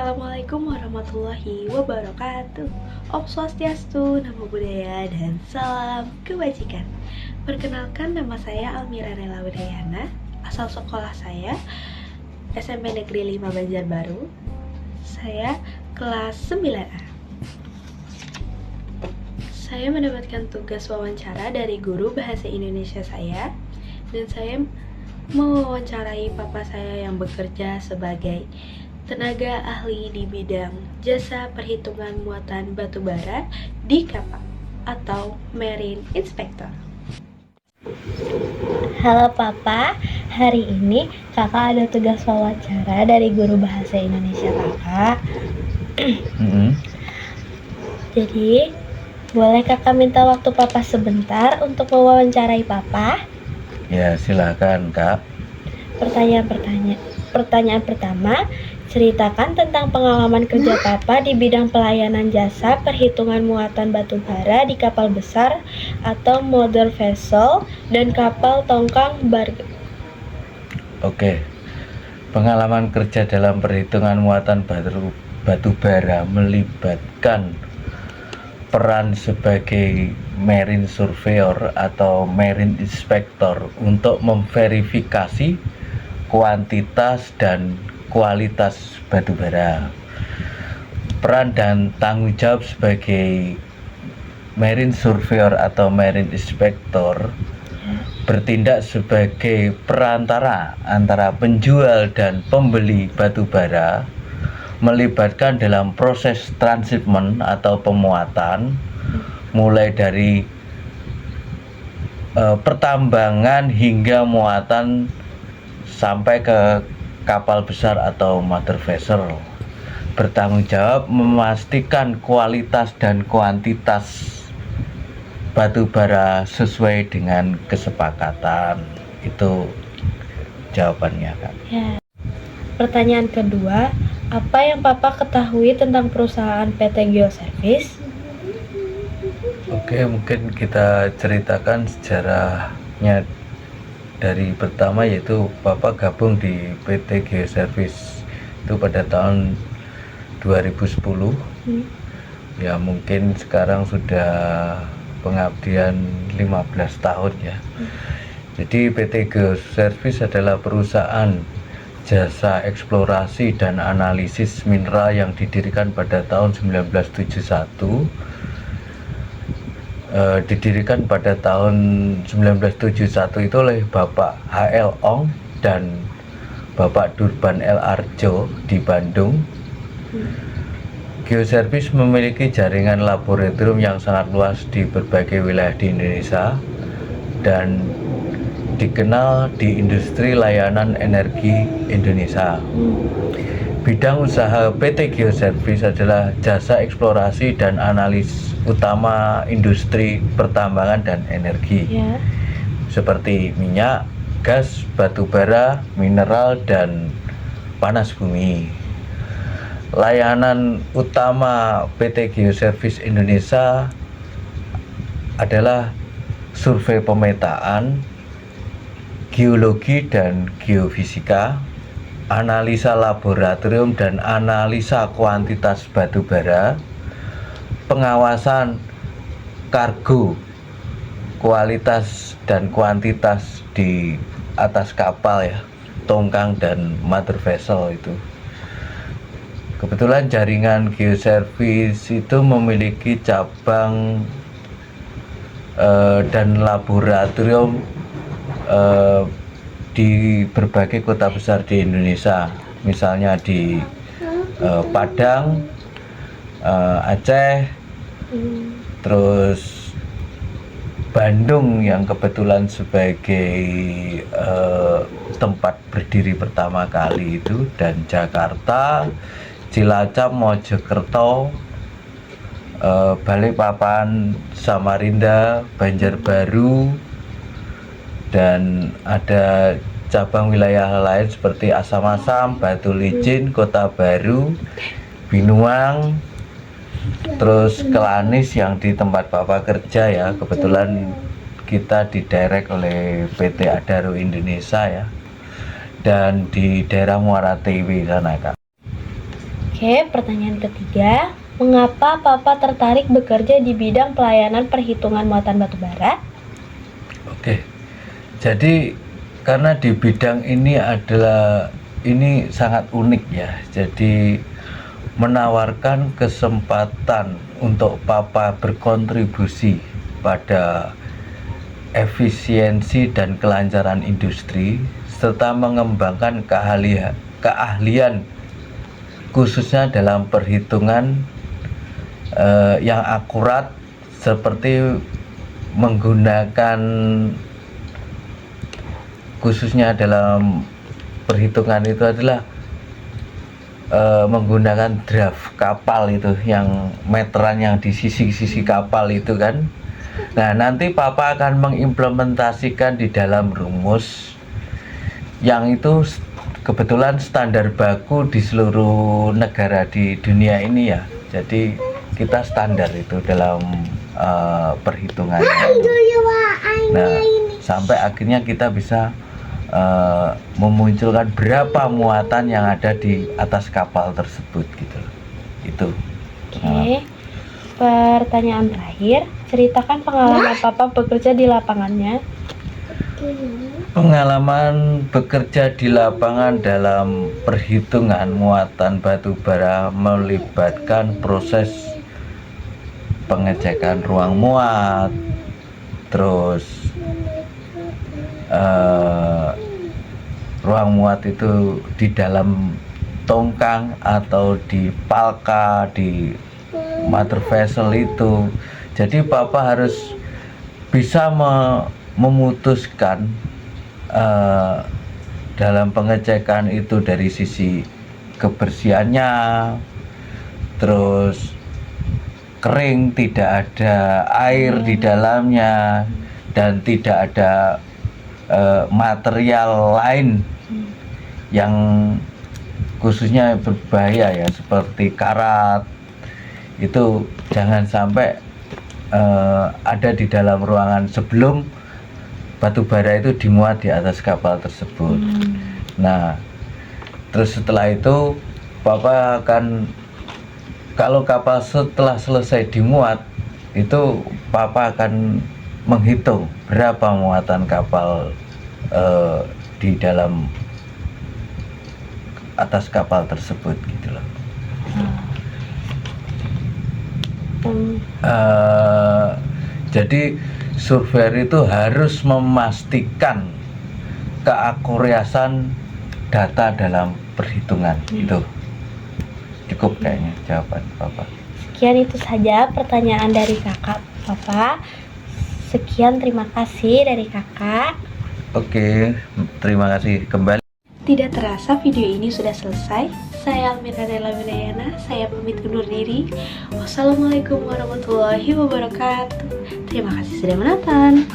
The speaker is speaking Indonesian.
Assalamualaikum warahmatullahi wabarakatuh. Om Swastiastu, Namo Buddhaya, dan salam kebajikan. Perkenalkan, nama saya Almira Nela Udayana. Asal sekolah saya SMP Negeri 5 Banjarbaru. Saya kelas 9A. Saya mendapatkan tugas wawancara dari guru bahasa Indonesia saya, dan saya mewawancarai papa saya yang bekerja sebagai tenaga ahli di bidang jasa perhitungan muatan batu bara di kapal atau Marine Inspector. Halo Papa, hari ini kakak ada tugas wawancara dari guru bahasa Indonesia kakak. Jadi, boleh kakak minta waktu Papa sebentar untuk mewawancarai Papa? Ya, silakan Kak. Pertanyaan pertama, ceritakan tentang pengalaman kerja Papa di bidang pelayanan jasa perhitungan muatan batu bara di kapal besar atau motor vessel dan kapal tongkang barge. Oke. Pengalaman kerja dalam perhitungan muatan batu bara melibatkan peran sebagai marine surveyor atau marine inspector untuk memverifikasi kuantitas dan kualitas batu bara. Peran dan tanggung jawab sebagai marine surveyor atau marine inspector bertindak sebagai perantara antara penjual dan pembeli batu bara, melibatkan dalam proses transshipment atau pemuatan, mulai dari pertambangan hingga muatan sampai ke kapal besar atau motor vessel. Bertanggung jawab memastikan kualitas dan kuantitas batu bara sesuai dengan kesepakatan. Itu jawabannya, Kak. Ya. Pertanyaan kedua, apa yang Papa ketahui tentang perusahaan PT Geoservice? Oke, mungkin kita ceritakan sejarahnya. Dari pertama, yaitu Papa gabung di PT Geoservice itu pada tahun 2010. Ya, mungkin sekarang sudah pengabdian 15 tahun ya. Jadi PT Geoservice adalah perusahaan jasa eksplorasi dan analisis mineral yang didirikan pada tahun 1971. Didirikan pada tahun 1971 itu oleh Bapak H.L. Ong dan Bapak Durban L. Arjo di Bandung. Geoservice memiliki jaringan laboratorium yang sangat luas di berbagai wilayah di Indonesia dan dikenal di industri layanan energi Indonesia. Bidang usaha PT Geoservice adalah jasa eksplorasi dan analis utama industri pertambangan dan energi, seperti minyak, gas, batu bara, mineral, dan panas bumi. Layanan utama PT Geoservice Indonesia adalah survei pemetaan, geologi dan geofisika, analisa laboratorium dan analisa kuantitas batu bara, pengawasan kargo, kualitas dan kuantitas di atas kapal ya, tongkang dan motor vessel itu. Kebetulan jaringan Geoservice itu memiliki cabang dan laboratorium di berbagai kota besar di Indonesia, misalnya di Padang, Aceh, terus Bandung yang kebetulan sebagai tempat berdiri pertama kali itu, dan Jakarta, Cilacap, Mojokerto, Balikpapan, Samarinda, Banjarbaru, dan ada cabang wilayah lain seperti Asam-Asam, Batu Licin, Kota Baru, Binuang, terus Kelanis yang di tempat Bapak kerja ya. Kebetulan kita didirect oleh PT Adaro Indonesia ya, dan di daerah Muara Tiwi sana, Kak. Oke, Oke, pertanyaan ketiga. Mengapa Papa tertarik bekerja di bidang pelayanan perhitungan muatan batu bara? Oke, jadi karena di bidang ini ini sangat unik ya. Jadi menawarkan kesempatan untuk Papa berkontribusi pada efisiensi dan kelancaran industri serta mengembangkan keahlian khususnya dalam perhitungan yang akurat, seperti menggunakan, khususnya dalam perhitungan itu adalah menggunakan draft kapal itu, yang meteran yang di sisi-sisi kapal itu kan. Nah, nanti Papa akan mengimplementasikan di dalam rumus yang itu kebetulan standar baku di seluruh negara di dunia ini ya. Jadi kita standar itu dalam perhitungannya. Nah, sampai akhirnya kita bisa memunculkan berapa muatan yang ada di atas kapal tersebut gitu. Itu. Oke. Pertanyaan terakhir, ceritakan pengalaman Papa bekerja di lapangannya. Pengalaman bekerja di lapangan dalam perhitungan muatan batu bara melibatkan proses pengecekan ruang muat, terus ruang muat itu di dalam tongkang atau di palka, di mother vessel itu. Jadi Papa harus bisa memutuskan dalam pengecekan itu dari sisi kebersihannya, terus kering, tidak ada air di dalamnya, dan tidak ada material lain yang khususnya berbahaya ya, seperti karat. Itu jangan sampai ada di dalam ruangan sebelum batu bara itu dimuat di atas kapal tersebut. Nah, terus setelah itu Papa akan, kalau kapal setelah selesai dimuat, itu Papa akan menghitung berapa muatan kapal di dalam atas kapal tersebut gitu loh. Jadi surveyor itu harus memastikan keakurasian data dalam perhitungan. Itu cukup kayaknya jawaban Papa. Sekian itu saja pertanyaan dari kakak Papa. Sekian, terima kasih dari kakak. Oke, terima kasih kembali. Tidak terasa video ini sudah selesai. Saya Almira Della Winayana, saya pamit undur diri. Wassalamualaikum warahmatullahi wabarakatuh. Terima kasih sudah menonton.